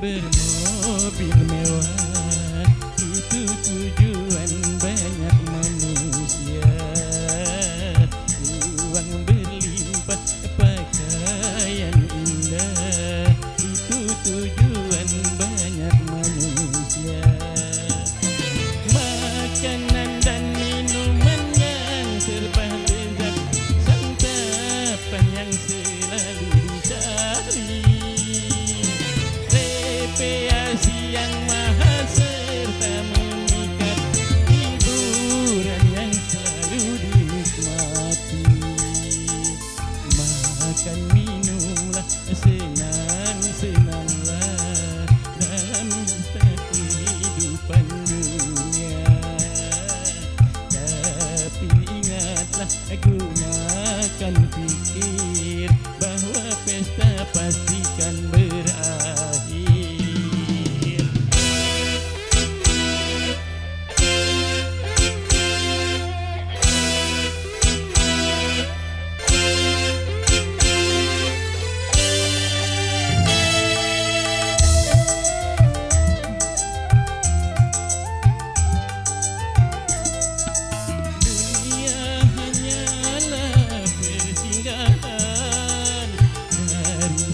bermobil mewah, itu tujuan banyak manusia. Uang berlimpah, pakaian indah, itu tujuan banyak manusia. Makanan dan minuman yang serba lezat, santapan yang selalu dicari, rekreasi yang mahal serta memikat, hiburan yang selalu dinikmati. Makan minumlah, senang-senanglah dalam kehidupan dunia. Tapi ingatlah, gunakan pikir bahwa pesta pastikan berakhir.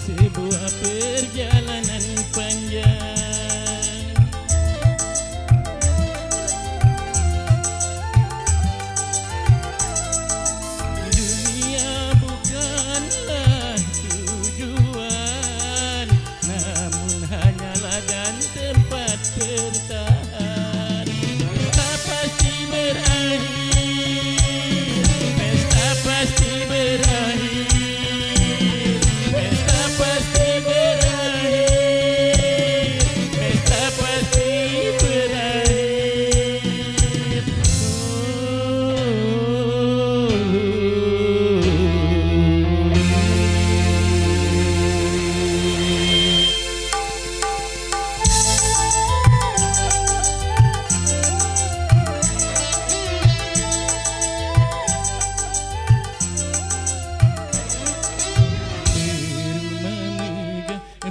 Sebuah perjalanan panjang, dunia bukanlah tujuan, namun hanyalah dan tempat bertahan. Pesta pasti berakhir, pesta pasti berakhir.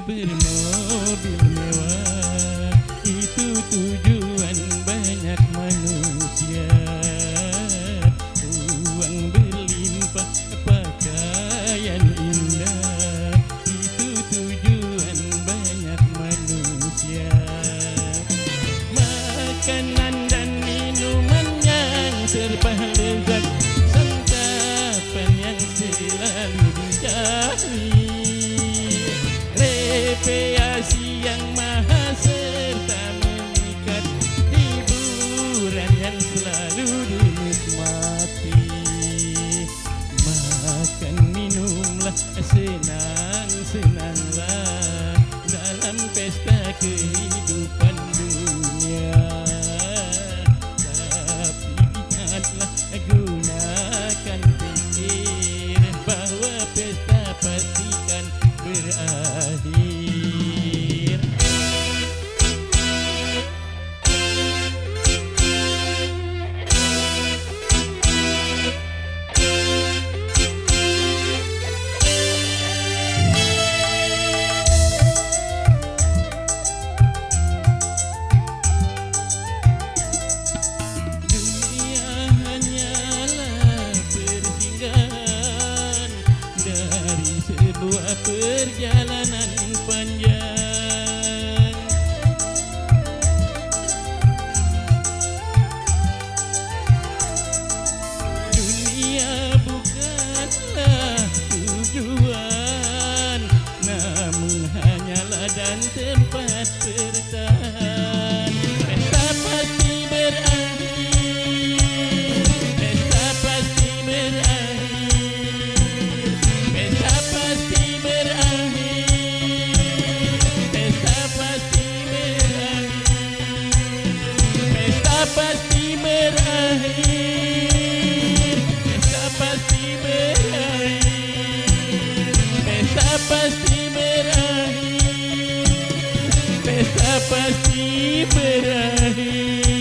Bermobil mewah, itu tujuan banyak manusia. Uang berlimpah, pakaian indah, itu tujuan banyak manusia. Makanan dan minuman yang serba lezat, santapan yang selalu dicari, rekreasi yang mahal serta memikat, hiburan yang selalu dinikmati. Makan minumlah, senang-senanglah dalam pesta kehidupan dunia. Tapi ingatlah, gunakan pikir bahwa pesta pastikan berakhir. Dunia hanyalah persinggahan dari sebuah perjalanan panjang. Dunia bukanlah tujuan, namun hanyalah dan tempat bertahan. Pesta pasti berakhir, pesta pasti berakhir, pesta pasti berakhir, pesta pasti berakhir, pesta pasti berakhir, pesta pasti berakhir, pesta pasti berakhir, pesta pasti berakhir.